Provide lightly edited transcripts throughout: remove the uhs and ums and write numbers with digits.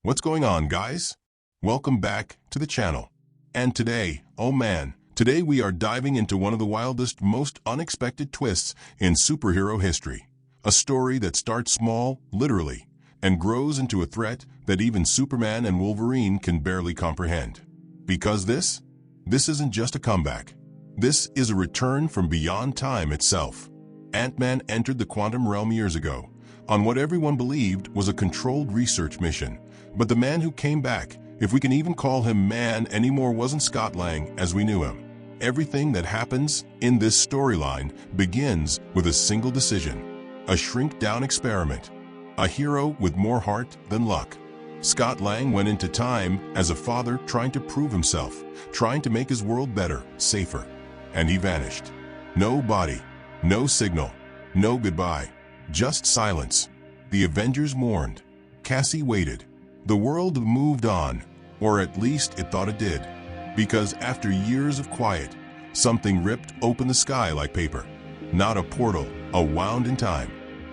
What's going on, guys? Welcome back to the channel. And today, oh man, today we are diving into one of the wildest, most unexpected twists in superhero history. A story that starts small, literally, and grows into a threat that even Superman and Wolverine can barely comprehend. Because this isn't just a comeback. This is a return from beyond time itself. Ant-Man entered the quantum realm years ago, on what everyone believed was a controlled research mission. But the man who came back, if we can even call him man anymore, wasn't Scott Lang as we knew him. Everything that happens in this storyline begins with a single decision, a shrink-down experiment, a hero with more heart than luck. Scott Lang went into time as a father trying to prove himself, trying to make his world better, safer. And he vanished. No body, no signal, no goodbye, just silence. The Avengers mourned. Cassie waited. The world moved on, or at least it thought it did, because after years of quiet, something ripped open the sky like paper. Not a portal, a wound in time.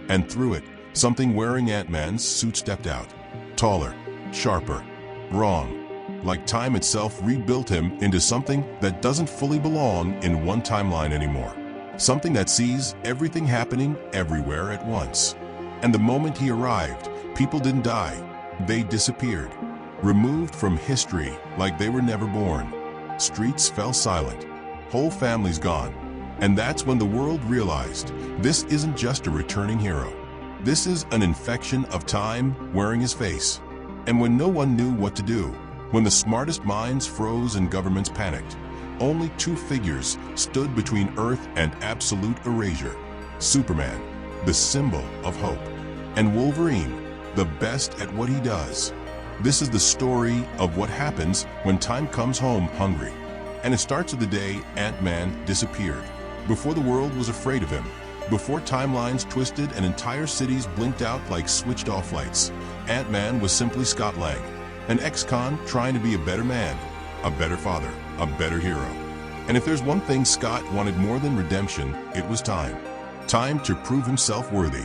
And through it, something wearing Ant-Man's suit stepped out. Taller, sharper, wrong. Like time itself rebuilt him into something that doesn't fully belong in one timeline anymore. Something that sees everything happening everywhere at once. And the moment he arrived, people didn't die. They disappeared, removed from history like they were never born. Streets fell silent, whole families gone. And that's when the world realized this isn't just a returning hero. This is an infection of time wearing his face. And when no one knew what to do, when the smartest minds froze and governments panicked, only two figures stood between Earth and absolute erasure. Superman, the symbol of hope, and Wolverine, the best at what he does. This is the story of what happens when time comes home hungry. And it starts with the day Ant-Man disappeared. Before the world was afraid of him, before timelines twisted and entire cities blinked out like switched-off lights, Ant-Man was simply Scott Lang, an ex-con trying to be a better man, a better father, a better hero. And if there's one thing Scott wanted more than redemption, it was time. Time to prove himself worthy.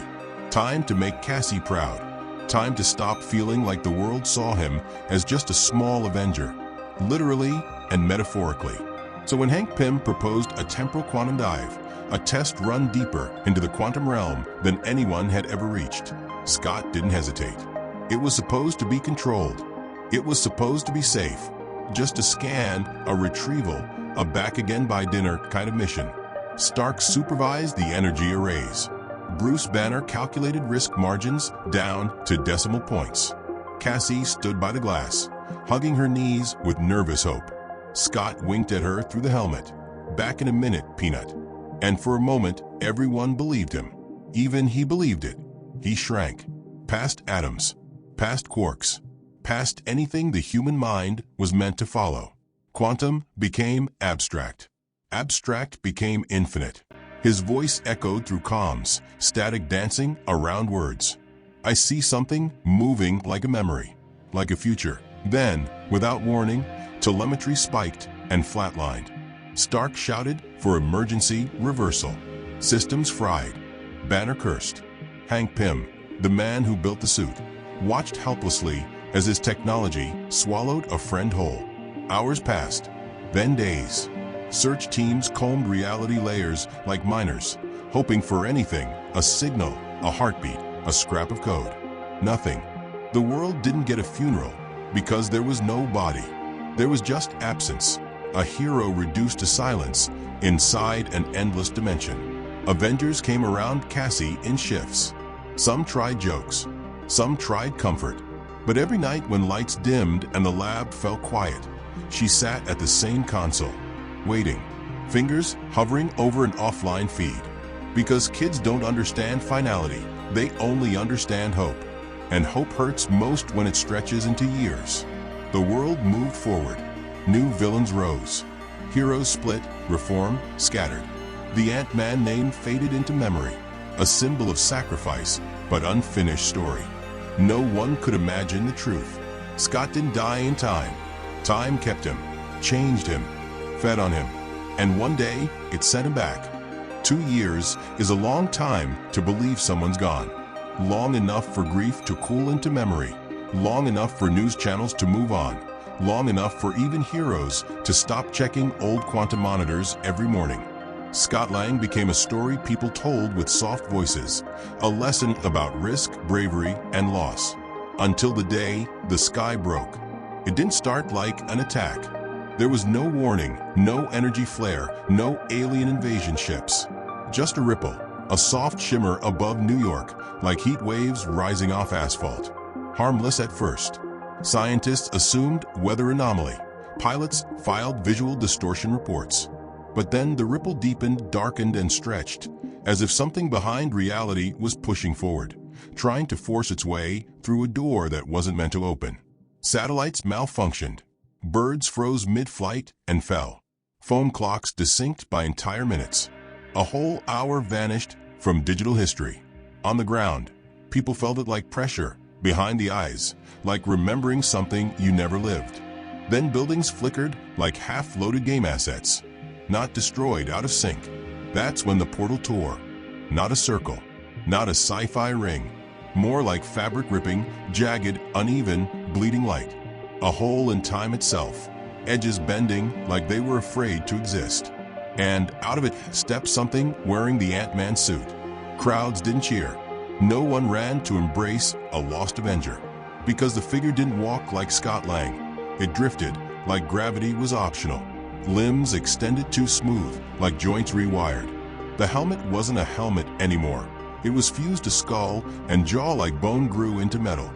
Time to make Cassie proud. Time to stop feeling like the world saw him as just a small Avenger, literally and metaphorically. So when Hank Pym proposed a temporal quantum dive, a test run deeper into the quantum realm than anyone had ever reached, Scott didn't hesitate. It was supposed to be controlled. It was supposed to be safe. Just a scan, a retrieval, a back again by dinner kind of mission. Stark supervised the energy arrays. Bruce Banner calculated risk margins down to decimal points. Cassie stood by the glass, hugging her knees with nervous hope. Scott winked at her through the helmet. Back in a minute, Peanut. And for a moment, everyone believed him. Even he believed it. He shrank. Past atoms. Past quarks. Past anything the human mind was meant to follow. Quantum became abstract. Abstract became infinite. His voice echoed through comms, static dancing around words. I see something moving like a memory, like a future. Then, without warning, telemetry spiked and flatlined. Stark shouted for emergency reversal. Systems fried. Banner cursed. Hank Pym, the man who built the suit, watched helplessly as his technology swallowed a friend whole. Hours passed, then days. Search teams combed reality layers like miners, hoping for anything, a signal, a heartbeat, a scrap of code. Nothing. The world didn't get a funeral because there was no body. There was just absence, a hero reduced to silence inside an endless dimension. Avengers came around Cassie in shifts. Some tried jokes, some tried comfort. But every night when lights dimmed and the lab fell quiet, she sat at the same console, waiting, fingers hovering over an offline feed. Because kids don't understand finality, they only understand hope. And hope hurts most when it stretches into years. The world moved forward. New villains rose. Heroes split, reformed, scattered. The Ant-Man name faded into memory, a symbol of sacrifice, but unfinished story. No one could imagine the truth. Scott didn't die in time. Time kept him, changed him, fed on him, and one day it sent him back. 2 years is a long time to believe someone's gone. Long enough for grief to cool into memory, long enough for news channels to move on, long enough for even heroes to stop checking old quantum monitors every morning. Scott Lang became a story people told with soft voices, a lesson about risk, bravery, and loss. Until the day the sky broke. It didn't start like an attack. There was no warning, no energy flare, no alien invasion ships. Just a ripple, a soft shimmer above New York, like heat waves rising off asphalt. Harmless at first. Scientists assumed weather anomaly. Pilots filed visual distortion reports. But then the ripple deepened, darkened, and stretched, as if something behind reality was pushing forward, trying to force its way through a door that wasn't meant to open. Satellites malfunctioned. Birds froze mid-flight and fell. Phone clocks desynced by entire minutes. A whole hour vanished from digital history. On the ground, people felt it like pressure behind the eyes, like remembering something you never lived. Then buildings flickered like half-loaded game assets. Not destroyed, out of sync. That's when the portal tore. Not a circle, not a sci-fi ring. More like fabric ripping, jagged, uneven, bleeding light. A hole in time itself, edges bending like they were afraid to exist. And out of it stepped something wearing the Ant-Man suit. Crowds didn't cheer. No one ran to embrace a lost Avenger. Because the figure didn't walk like Scott Lang. It drifted like gravity was optional. Limbs extended too smooth, like joints rewired. The helmet wasn't a helmet anymore. It was fused to skull and jaw like bone grew into metal.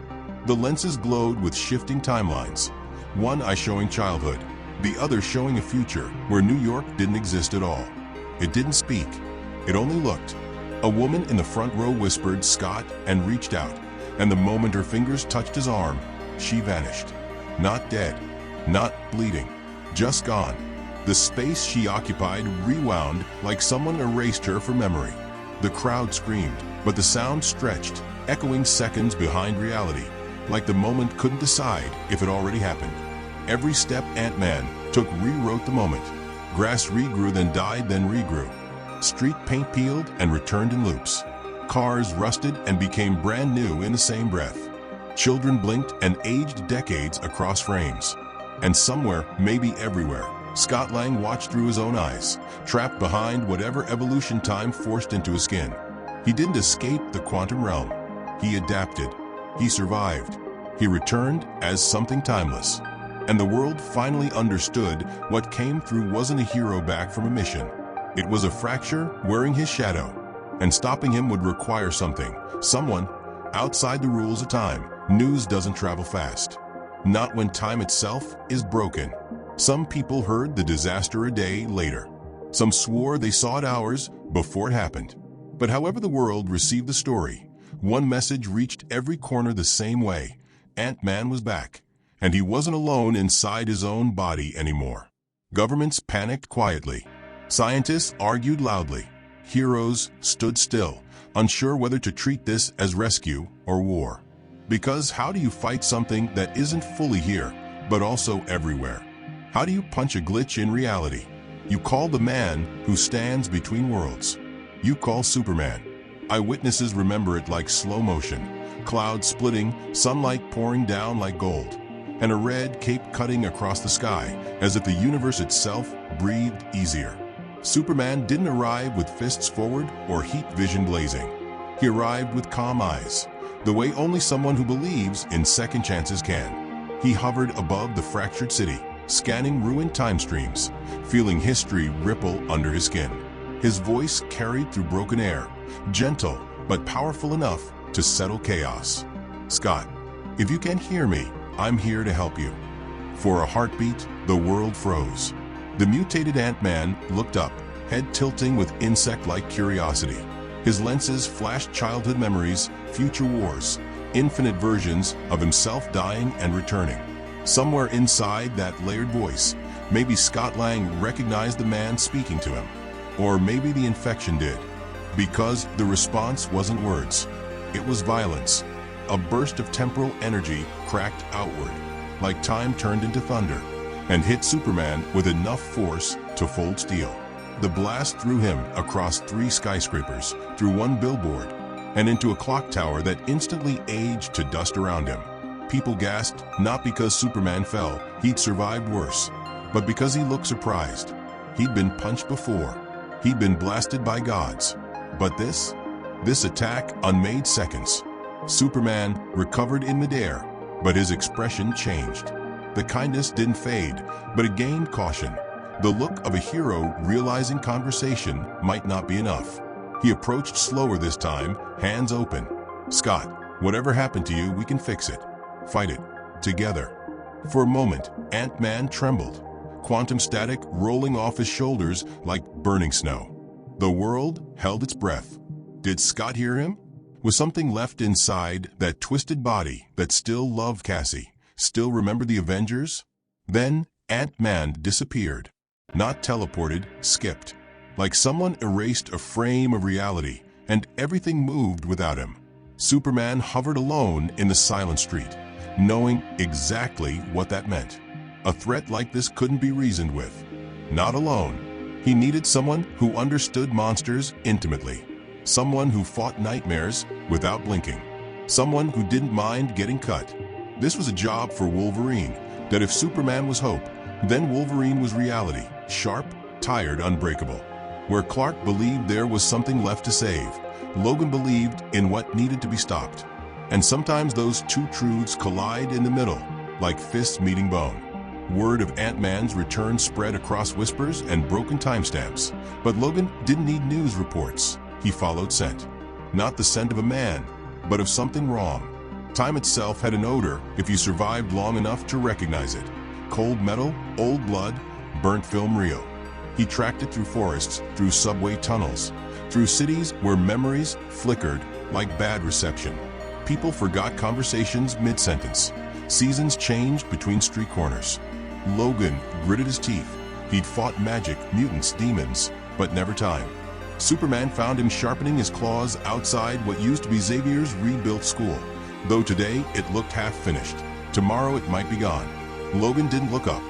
The lenses glowed with shifting timelines. One eye showing childhood, the other showing a future where New York didn't exist at all. It didn't speak. It only looked. A woman in the front row whispered "Scott" and reached out, and the moment her fingers touched his arm, she vanished. Not dead, not bleeding, just gone. The space she occupied rewound like someone erased her from memory. The crowd screamed, but the sound stretched, echoing seconds behind reality, like the moment couldn't decide if it already happened. Every step Ant-Man took rewrote the moment. Grass regrew, then died, then regrew. Street paint peeled and returned in loops. Cars rusted and became brand new in the same breath. Children blinked and aged decades across frames. And somewhere, maybe everywhere, Scott Lang watched through his own eyes, trapped behind whatever evolution time forced into his skin. He didn't escape the quantum realm. He adapted. He survived. He returned as something timeless. And the world finally understood what came through wasn't a hero back from a mission. It was a fracture wearing his shadow. And stopping him would require someone, outside the rules of time. News doesn't travel fast. Not when time itself is broken. Some people heard the disaster a day later. Some swore they saw it hours before it happened. But however the world received the story, one message reached every corner the same way. Ant-Man was back, and he wasn't alone inside his own body anymore. Governments panicked quietly. Scientists argued loudly. Heroes stood still, unsure whether to treat this as rescue or war. Because how do you fight something that isn't fully here, but also everywhere? How do you punch a glitch in reality? You call the man who stands between worlds. You call Superman. Eyewitnesses remember it like slow motion. Clouds splitting, sunlight pouring down like gold, and a red cape cutting across the sky as if the universe itself breathed easier. Superman didn't arrive with fists forward or heat vision blazing. He arrived with calm eyes, the way only someone who believes in second chances can. He hovered above the fractured city, scanning ruined time streams, feeling history ripple under his skin. His voice carried through broken air, gentle but powerful enough to settle chaos. "Scott, if you can hear me, I'm here to help you." For a heartbeat, the world froze. The mutated Ant-Man looked up, head tilting with insect-like curiosity. His lenses flashed childhood memories, future wars, infinite versions of himself dying and returning. Somewhere inside that layered voice, maybe Scott Lang recognized the man speaking to him. Or maybe the infection did. Because the response wasn't words. It was violence. A burst of temporal energy cracked outward, like time turned into thunder, and hit Superman with enough force to fold steel. The blast threw him across 3 skyscrapers, through 1 billboard, and into a clock tower that instantly aged to dust around him. People gasped, not because Superman fell, he'd survived worse, but because he looked surprised. He'd been punched before. He'd been blasted by gods. But this attack unmade seconds. Superman recovered in midair, but his expression changed. The kindness didn't fade, but it gained caution. The look of a hero realizing conversation might not be enough. He approached slower this time, hands open. "Scott, whatever happened to you, we can fix it. Fight it. Together." For a moment, Ant-Man trembled, quantum static rolling off his shoulders like burning snow. The world held its breath. Did Scott hear him? Was something left inside that twisted body that still loved Cassie, still remembered the Avengers? Then Ant-Man disappeared. Not teleported, skipped. Like someone erased a frame of reality, and everything moved without him. Superman hovered alone in the silent street, knowing exactly what that meant. A threat like this couldn't be reasoned with. Not alone. He needed someone who understood monsters intimately. Someone who fought nightmares without blinking. Someone who didn't mind getting cut. This was a job for Wolverine, that if Superman was hope, then Wolverine was reality, sharp, tired, unbreakable. Where Clark believed there was something left to save, Logan believed in what needed to be stopped. And sometimes those two truths collide in the middle, like fists meeting bone. Word of Ant-Man's return spread across whispers and broken timestamps, but Logan didn't need news reports. He followed scent. Not the scent of a man, but of something wrong. Time itself had an odor if you survived long enough to recognize it. Cold metal, old blood, burnt film real. He tracked it through forests, through subway tunnels, through cities where memories flickered like bad reception. People forgot conversations mid-sentence. Seasons changed between street corners. Logan gritted his teeth. He'd fought magic, mutants, demons, but never time. Superman found him sharpening his claws outside what used to be Xavier's rebuilt school. Though today it looked half-finished. Tomorrow it might be gone. Logan didn't look up.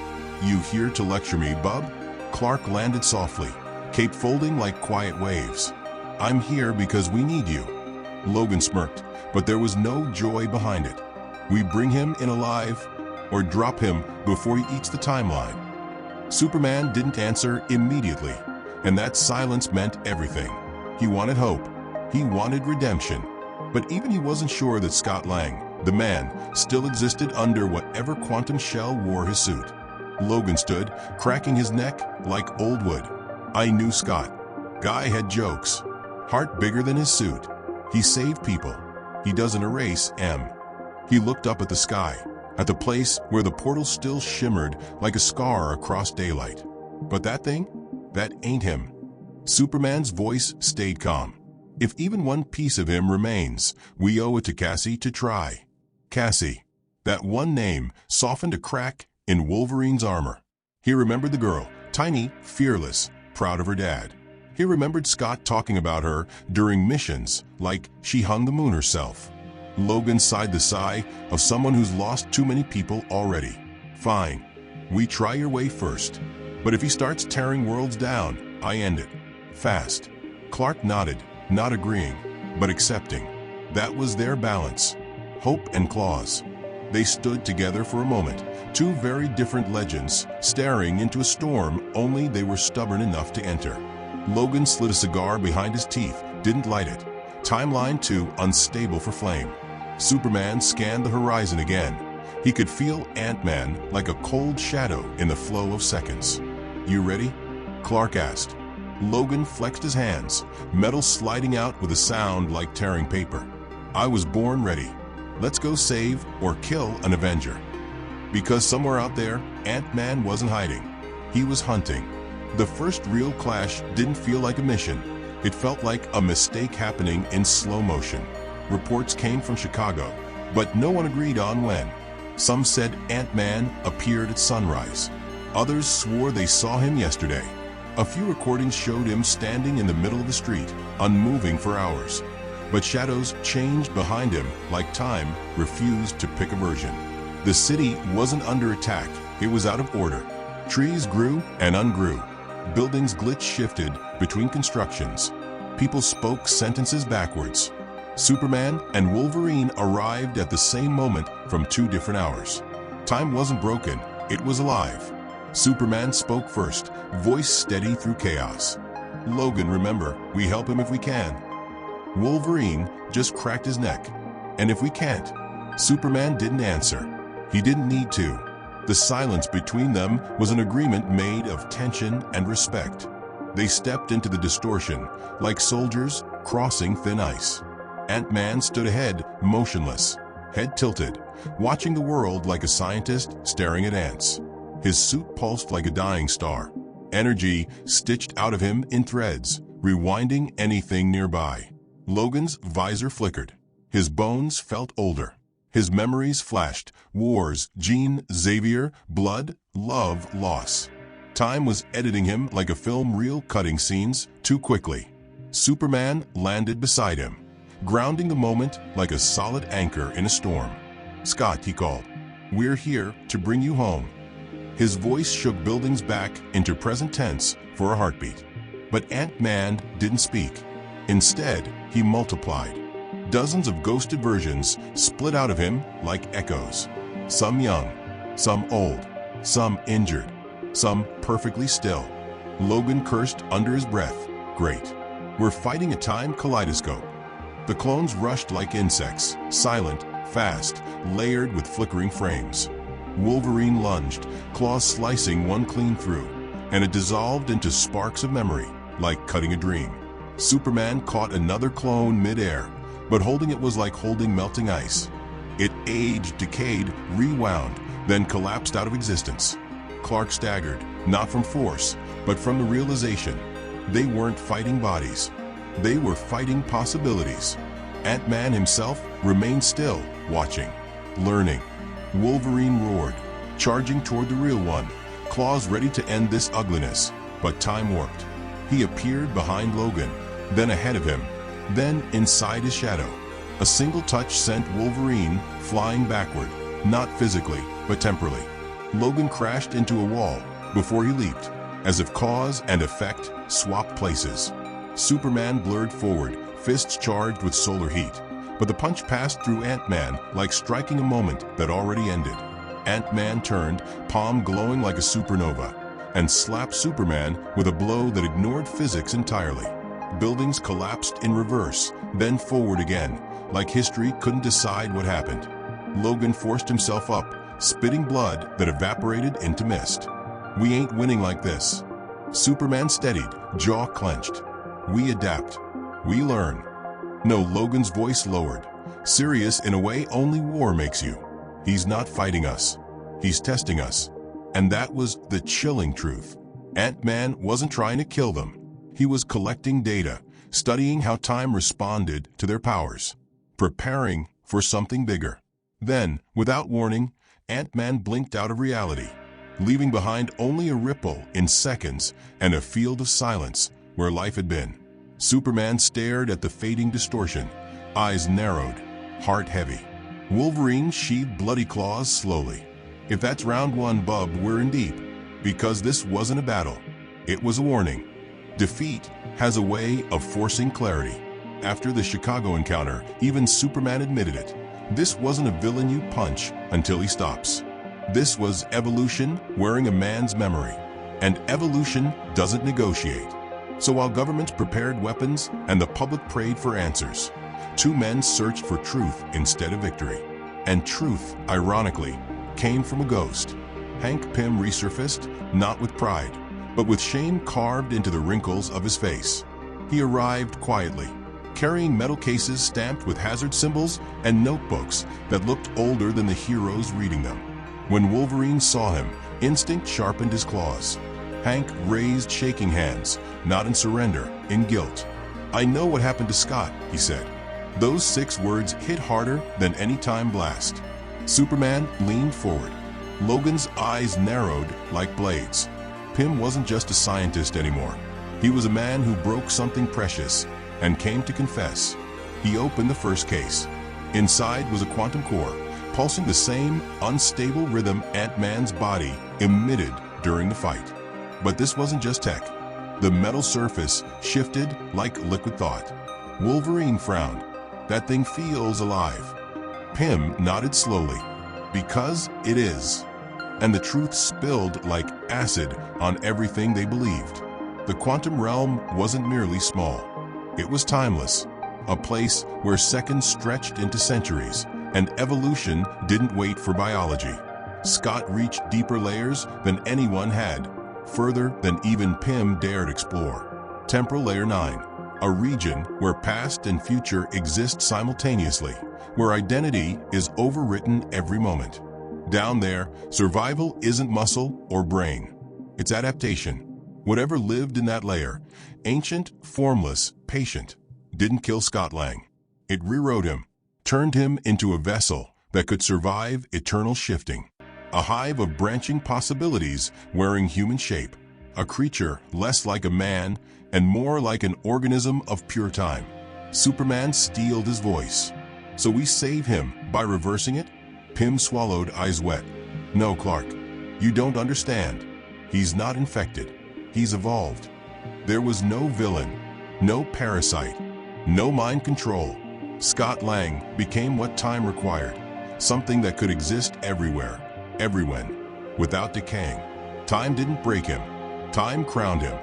"You here to lecture me, bub?" Clark landed softly, cape folding like quiet waves. "I'm here because we need you." Logan smirked, but there was no joy behind it. "We bring him in alive, or drop him before he eats the timeline." Superman didn't answer immediately, and that silence meant everything. He wanted hope. He wanted redemption. But even he wasn't sure that Scott Lang, the man, still existed under whatever quantum shell wore his suit. Logan stood, cracking his neck like old wood. "I knew Scott. Guy had jokes. Heart bigger than his suit. He saved people. He doesn't erase M." He looked up at the sky, at the place where the portal still shimmered like a scar across daylight. "But that thing? That ain't him." Superman's voice stayed calm. "If even one piece of him remains, we owe it to Cassie to try." Cassie. That one name softened a crack in Wolverine's armor. He remembered the girl, tiny, fearless, proud of her dad. He remembered Scott talking about her during missions like she hung the moon herself. Logan sighed the sigh of someone who's lost too many people already. "Fine. We try your way first. But if he starts tearing worlds down, I end it. Fast." Clark nodded, not agreeing, but accepting. That was their balance. Hope and claws. They stood together for a moment, two very different legends, staring into a storm only they were stubborn enough to enter. Logan slid a cigar behind his teeth, didn't light it. Timeline too unstable for flame. Superman scanned the horizon again. He could feel Ant-Man like a cold shadow in the flow of seconds. "You ready?" Clark asked. Logan flexed his hands, metal sliding out with a sound like tearing paper. "I was born ready. Let's go save or kill an Avenger." Because somewhere out there, Ant-Man wasn't hiding. He was hunting. The first real clash didn't feel like a mission. It felt like a mistake happening in slow motion. Reports came from Chicago, but no one agreed on when. Some said Ant-Man appeared at sunrise. Others swore they saw him yesterday. A few recordings showed him standing in the middle of the street, unmoving for hours. But shadows changed behind him like time refused to pick a version. The city wasn't under attack, it was out of order. Trees grew and ungrew. Buildings glitch shifted between constructions. People spoke sentences backwards. Superman and Wolverine arrived at the same moment from two different hours. Time wasn't broken, it was alive. Superman spoke first, voice steady through chaos. "Logan, remember, we help him if we can." Wolverine just cracked his neck. "And if we can't?" Superman didn't answer. He didn't need to. The silence between them was an agreement made of tension and respect. They stepped into the distortion, like soldiers crossing thin ice. Ant-Man stood ahead, motionless, head tilted, watching the world like a scientist staring at ants. His suit pulsed like a dying star, energy stitched out of him in threads, rewinding anything nearby. Logan's visor flickered. His bones felt older. His memories flashed: wars, Jean, Xavier, blood, love, loss. Time was editing him like a film reel, cutting scenes too quickly. Superman landed beside him, grounding the moment like a solid anchor in a storm. "Scott," he called, "we're here to bring you home." His voice shook buildings back into present tense for a heartbeat. But Ant-Man didn't speak. Instead, he multiplied. Dozens of ghosted versions split out of him like echoes. Some young, some old, some injured, some perfectly still. Logan cursed under his breath. "Great. We're fighting a time kaleidoscope." The clones rushed like insects, silent, fast, layered with flickering frames. Wolverine lunged, claws slicing one clean through, and it dissolved into sparks of memory, like cutting a dream. Superman caught another clone mid-air, but holding it was like holding melting ice. It aged, decayed, rewound, then collapsed out of existence. Clark staggered, not from force, but from the realization. They weren't fighting bodies. They were fighting possibilities. Ant-Man himself remained still, watching, learning. Wolverine roared, charging toward the real one, claws ready to end this ugliness, but time warped. He appeared behind Logan, then ahead of him, then inside his shadow. A single touch sent Wolverine flying backward, not physically, but temporally. Logan crashed into a wall before he leaped, as if cause and effect swapped places. Superman blurred forward, fists charged with solar heat, but the punch passed through Ant-Man like striking a moment that already ended. Ant-Man turned, palm glowing like a supernova, and slapped Superman with a blow that ignored physics entirely. Buildings collapsed in reverse, then forward again, like history couldn't decide what happened. Logan forced himself up, spitting blood that evaporated into mist. "We ain't winning like this." Superman steadied, jaw clenched. "We adapt. We learn." No, Logan's voice lowered, serious in a way only war makes you. "He's not fighting us. He's testing us." And that was the chilling truth. Ant-Man wasn't trying to kill them. He was collecting data, studying how time responded to their powers, preparing for something bigger. Then, without warning, Ant-Man blinked out of reality, leaving behind only a ripple in seconds and a field of silence where life had been. Superman stared at the fading distortion, eyes narrowed, heart heavy. Wolverine sheathed bloody claws slowly. "If that's round one, bub, we're in deep." Because this wasn't a battle. It was a warning. Defeat has a way of forcing clarity. After the Chicago encounter, even Superman admitted it. This wasn't a villain you punch until he stops. This was evolution wearing a man's memory. And evolution doesn't negotiate. So while governments prepared weapons and the public prayed for answers, two men searched for truth instead of victory. And truth, ironically, came from a ghost. Hank Pym resurfaced, not with pride, but with shame carved into the wrinkles of his face. He arrived quietly, carrying metal cases stamped with hazard symbols and notebooks that looked older than the heroes reading them. When Wolverine saw him, instinct sharpened his claws. Hank raised shaking hands, not in surrender, in guilt. "I know what happened to Scott," he said. Those 6 words hit harder than any time blast. Superman leaned forward. Logan's eyes narrowed like blades. Pym wasn't just a scientist anymore. He was a man who broke something precious and came to confess. He opened the first case. Inside was a quantum core, pulsing the same unstable rhythm Ant-Man's body emitted during the fight. But this wasn't just tech. The metal surface shifted like liquid thought. Wolverine frowned. That thing feels alive. Pym nodded slowly. Because it is. And the truth spilled like acid on everything they believed. The quantum realm wasn't merely small. It was timeless, a place where seconds stretched into centuries, and evolution didn't wait for biology. Scott reached deeper layers than anyone had, further than even Pym dared explore. Temporal Layer 9, a region where past and future exist simultaneously, where identity is overwritten every moment. Down there, survival isn't muscle or brain. It's adaptation. Whatever lived in that layer, ancient, formless, patient, didn't kill Scott Lang. It rewrote him, turned him into a vessel that could survive eternal shifting. A hive of branching possibilities wearing human shape. A creature less like a man and more like an organism of pure time. Superman steeled his voice. So we save him by reversing it? Pym swallowed, eyes wet. No, Clark, you don't understand. He's not infected. He's evolved. There was no villain, no parasite, no mind control. Scott Lang became what time required, something that could exist everywhere, everywhen, without decaying. Time didn't break him. Time crowned him.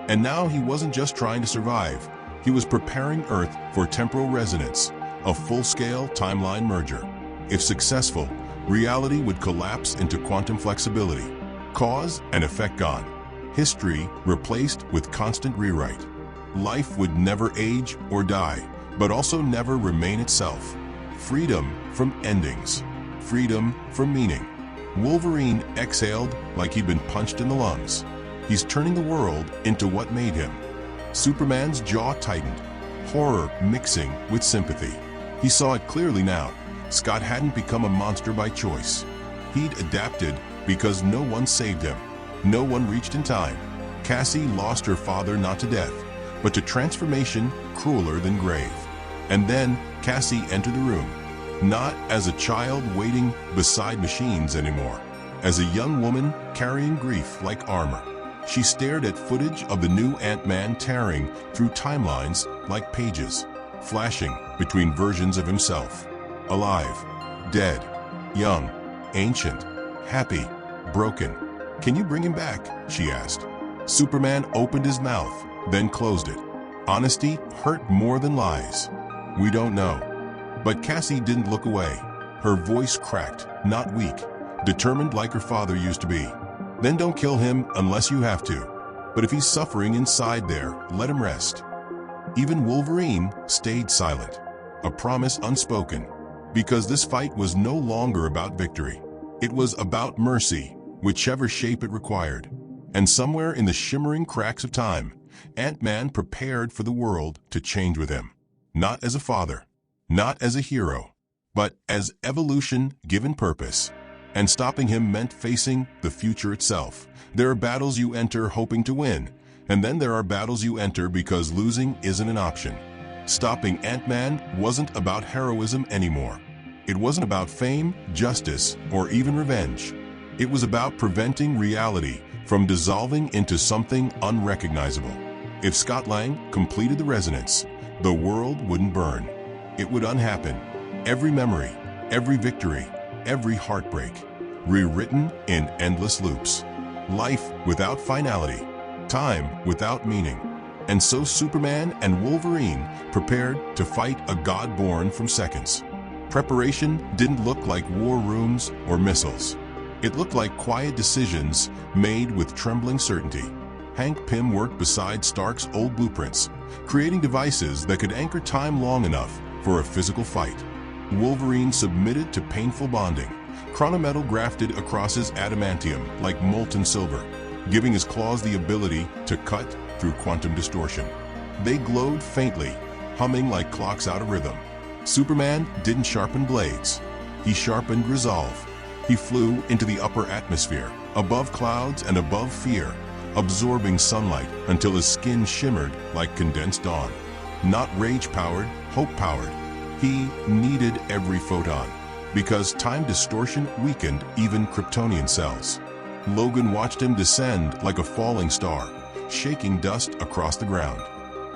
And now he wasn't just trying to survive. He was preparing Earth for temporal resonance, a full-scale timeline merger. If successful, reality would collapse into quantum flexibility. Cause and effect gone. History replaced with constant rewrite. Life would never age or die, but also never remain itself. Freedom from endings. Freedom from meaning. Wolverine exhaled like he'd been punched in the lungs. He's turning the world into what made him. Superman's jaw tightened, horror mixing with sympathy. He saw it clearly now. Scott hadn't become a monster by choice. He'd adapted because no one saved him. No one reached in time. Cassie lost her father not to death, but to transformation crueler than grave. And then Cassie entered the room, not as a child waiting beside machines anymore, as a young woman carrying grief like armor. She stared at footage of the new Ant-Man tearing through timelines like pages, flashing between versions of himself. Alive, dead, young, ancient, happy, broken. Can you bring him back? She asked. Superman opened his mouth, then closed it. Honesty hurt more than lies. We don't know. But Cassie didn't look away. Her voice cracked, not weak, determined like her father used to be. Then don't kill him unless you have to. But if he's suffering inside there, let him rest. Even Wolverine stayed silent, a promise unspoken, because this fight was no longer about victory. It was about mercy, whichever shape it required. And somewhere in the shimmering cracks of time, Ant-Man prepared for the world to change with him. Not as a father, not as a hero, but as evolution given purpose. And stopping him meant facing the future itself. There are battles you enter hoping to win, and then there are battles you enter because losing isn't an option. Stopping Ant-Man wasn't about heroism anymore. It wasn't about fame, justice, or even revenge. It was about preventing reality from dissolving into something unrecognizable. If Scott Lang completed the resonance, the world wouldn't burn. It would unhappen. Every memory, every victory, every heartbreak, rewritten in endless loops. Life without finality, time without meaning. And so Superman and Wolverine prepared to fight a god born from seconds. Preparation didn't look like war rooms or missiles. It looked like quiet decisions made with trembling certainty. Hank Pym worked beside Stark's old blueprints, creating devices that could anchor time long enough for a physical fight. Wolverine submitted to painful bonding, chronometal grafted across his adamantium like molten silver, giving his claws the ability to cut through quantum distortion. They glowed faintly, humming like clocks out of rhythm. Superman didn't sharpen blades. He sharpened resolve. He flew into the upper atmosphere, above clouds and above fear, absorbing sunlight until his skin shimmered like condensed dawn. Not rage-powered, hope-powered. He needed every photon, because time distortion weakened even Kryptonian cells. Logan watched him descend like a falling star, shaking dust across the ground.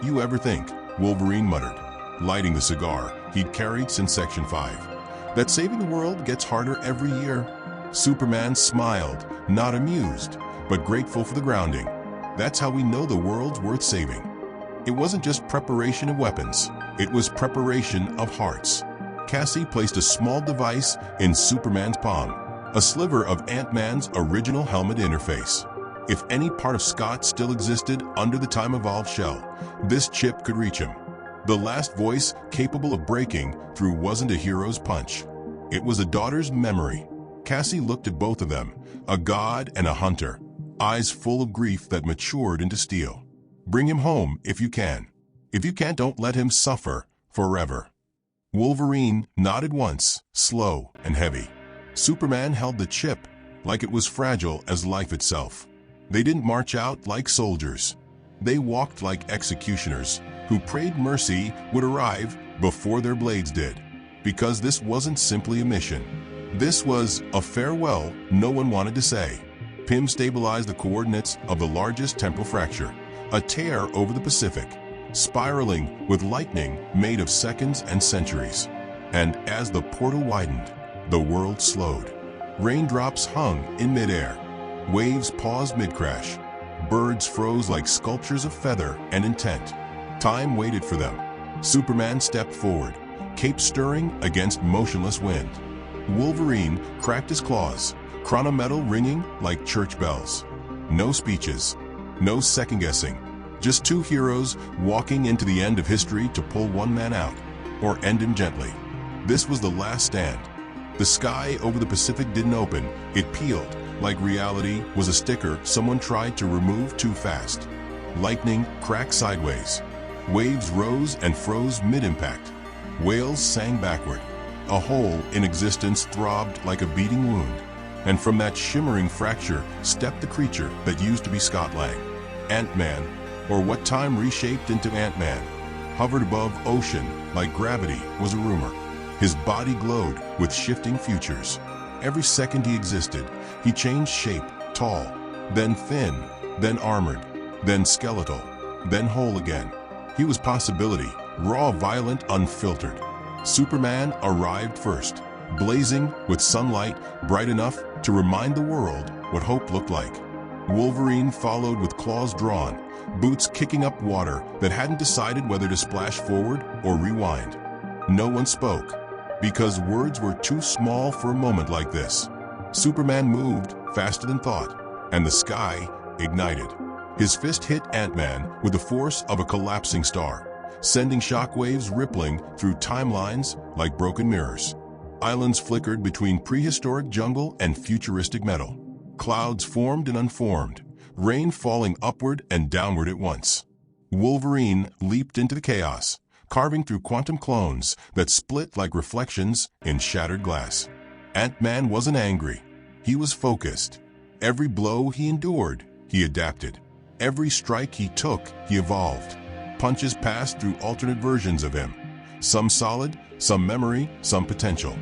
"You ever think?" Wolverine muttered, lighting the cigar he'd carried since Section 5. That saving the world gets harder every year? Superman smiled, not amused, but grateful for the grounding. That's how we know the world's worth saving. It wasn't just preparation of weapons, it was preparation of hearts. Cassie placed a small device in Superman's palm, a sliver of Ant-Man's original helmet interface. If any part of Scott still existed under the time-evolved shell, this chip could reach him. The last voice capable of breaking through wasn't a hero's punch. It was a daughter's memory. Cassie looked at both of them, a god and a hunter, eyes full of grief that matured into steel. Bring him home if you can. If you can't, don't let him suffer forever. Wolverine nodded once, slow and heavy. Superman held the chip like it was fragile as life itself. They didn't march out like soldiers. They walked like executioners who prayed mercy would arrive before their blades did. Because this wasn't simply a mission. This was a farewell no one wanted to say. Pym stabilized the coordinates of the largest temporal fracture, a tear over the Pacific, spiraling with lightning made of seconds and centuries. And as the portal widened, the world slowed. Raindrops hung in midair. Waves paused mid-crash. Birds froze like sculptures of feather and intent. Time waited for them. Superman stepped forward, cape stirring against motionless wind. Wolverine cracked his claws, chronometal ringing like church bells. No speeches, no second-guessing. Just two heroes walking into the end of history to pull one man out, or end him gently. This was the last stand. The sky over the Pacific didn't open, it peeled, like reality was a sticker someone tried to remove too fast. Lightning cracked sideways. Waves rose and froze mid-impact. Whales sang backward. A hole in existence throbbed like a beating wound. And from that shimmering fracture stepped the creature that used to be Scott Lang. Ant-Man, or what time reshaped into Ant-Man, hovered above ocean like gravity was a rumor. His body glowed with shifting futures. Every second he existed, he changed shape, tall, then thin, then armored, then skeletal, then whole again. He was possibility, raw, violent, unfiltered. Superman arrived first, blazing with sunlight bright enough to remind the world what hope looked like. Wolverine followed with claws drawn, boots kicking up water that hadn't decided whether to splash forward or rewind. No one spoke, because words were too small for a moment like this. Superman moved faster than thought, and the sky ignited. His fist hit Ant-Man with the force of a collapsing star, sending shockwaves rippling through timelines like broken mirrors. Islands flickered between prehistoric jungle and futuristic metal. Clouds formed and unformed, rain falling upward and downward at once. Wolverine leaped into the chaos, carving through quantum clones that split like reflections in shattered glass. Ant-Man wasn't angry. He was focused. Every blow he endured, he adapted. Every strike he took, he evolved. Punches passed through alternate versions of him. Some solid, some memory, some potential.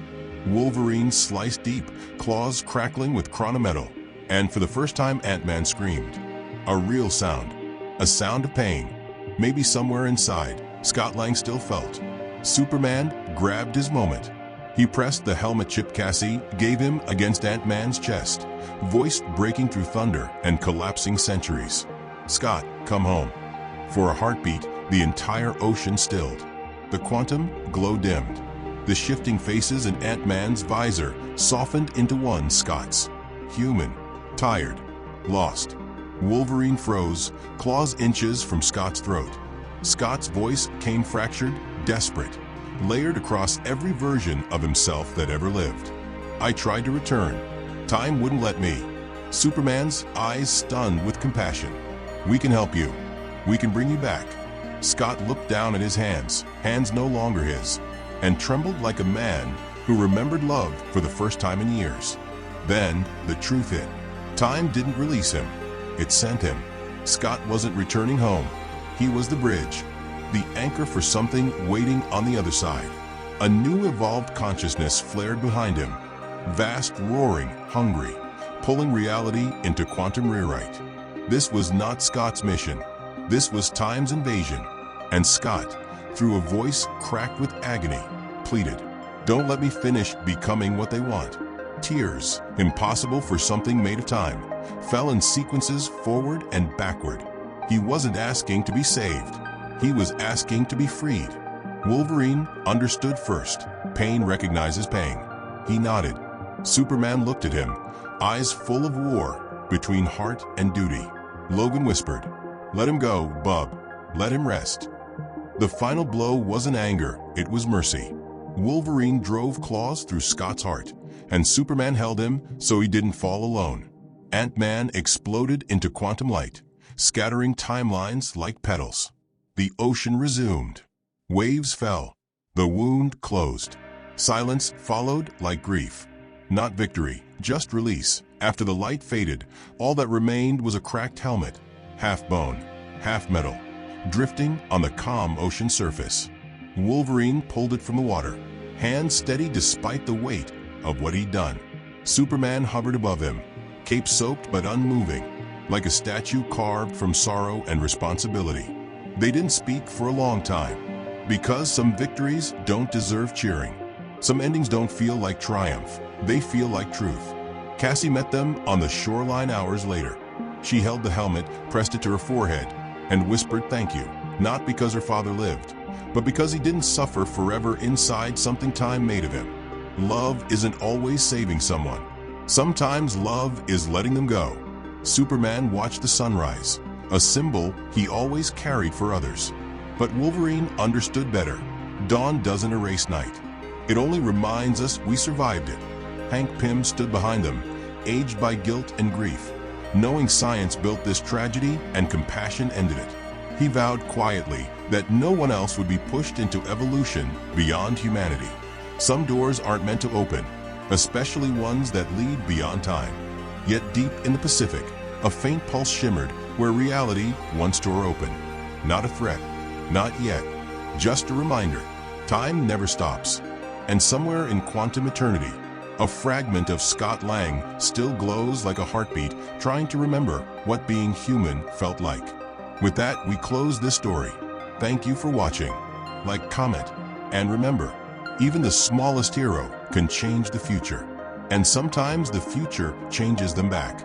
Wolverine sliced deep, claws crackling with chronometal. And for the first time, Ant-Man screamed. A real sound. A sound of pain. Maybe somewhere inside, Scott Lang still felt. Superman grabbed his moment. He pressed the helmet chip Cassie gave him against Ant-Man's chest, voice breaking through thunder and collapsing centuries. Scott, come home. For a heartbeat, the entire ocean stilled. The quantum glow dimmed. The shifting faces in Ant-Man's visor softened into one, Scott's. Human, tired, lost. Wolverine froze, claws inches from Scott's throat. Scott's voice came fractured, desperate, layered across every version of himself that ever lived. I tried to return. Time wouldn't let me. Superman's eyes stunned with compassion. We can help you. We can bring you back. Scott looked down at his hands no longer his, and trembled like a man who remembered love for the first time in years. Then the truth hit. Time didn't release him. It sent him. Scott wasn't returning home. He was the bridge, the anchor for something waiting on the other side. A new evolved consciousness flared behind him, vast, roaring, hungry, pulling reality into quantum rewrite. This was not Scott's mission. This was time's invasion. And Scott, through a voice cracked with agony, pleaded, "Don't let me finish becoming what they want." Tears, impossible for something made of time, fell in sequences forward and backward. He wasn't asking to be saved. He was asking to be freed. Wolverine understood first. Pain recognizes pain. He nodded. Superman looked at him, eyes full of war between heart and duty. Logan whispered, "Let him go, bub. Let him rest." The final blow wasn't anger, it was mercy. Wolverine drove claws through Scott's heart, and Superman held him so he didn't fall alone. Ant-Man exploded into quantum light, scattering timelines like petals. The ocean resumed. Waves fell. The wound closed. Silence followed like grief. Not victory, just release. After the light faded, all that remained was a cracked helmet, half bone, half metal, drifting on the calm ocean surface. Wolverine pulled it from the water, hands steady despite the weight of what he'd done. Superman hovered above him, cape soaked but unmoving, like a statue carved from sorrow and responsibility. They didn't speak for a long time, because some victories don't deserve cheering. Some endings don't feel like triumph, they feel like truth. Cassie met them on the shoreline hours later. She held the helmet, pressed it to her forehead, and whispered thank you, not because her father lived, but because he didn't suffer forever inside something time made of him. Love isn't always saving someone. Sometimes love is letting them go. Superman watched the sunrise, a symbol he always carried for others. But Wolverine understood better. Dawn doesn't erase night. It only reminds us we survived it. Hank Pym stood behind them, aged by guilt and grief, knowing science built this tragedy and compassion ended it. He vowed quietly that no one else would be pushed into evolution beyond humanity. Some doors aren't meant to open, especially ones that lead beyond time. Yet deep in the Pacific, a faint pulse shimmered where reality once tore open. Not a threat, not yet, just a reminder. Time never stops. And somewhere in quantum eternity, a fragment of Scott Lang still glows like a heartbeat, trying to remember what being human felt like. With that, we close this story. Thank you for watching. Like, comment, and remember, even the smallest hero can change the future. And sometimes the future changes them back.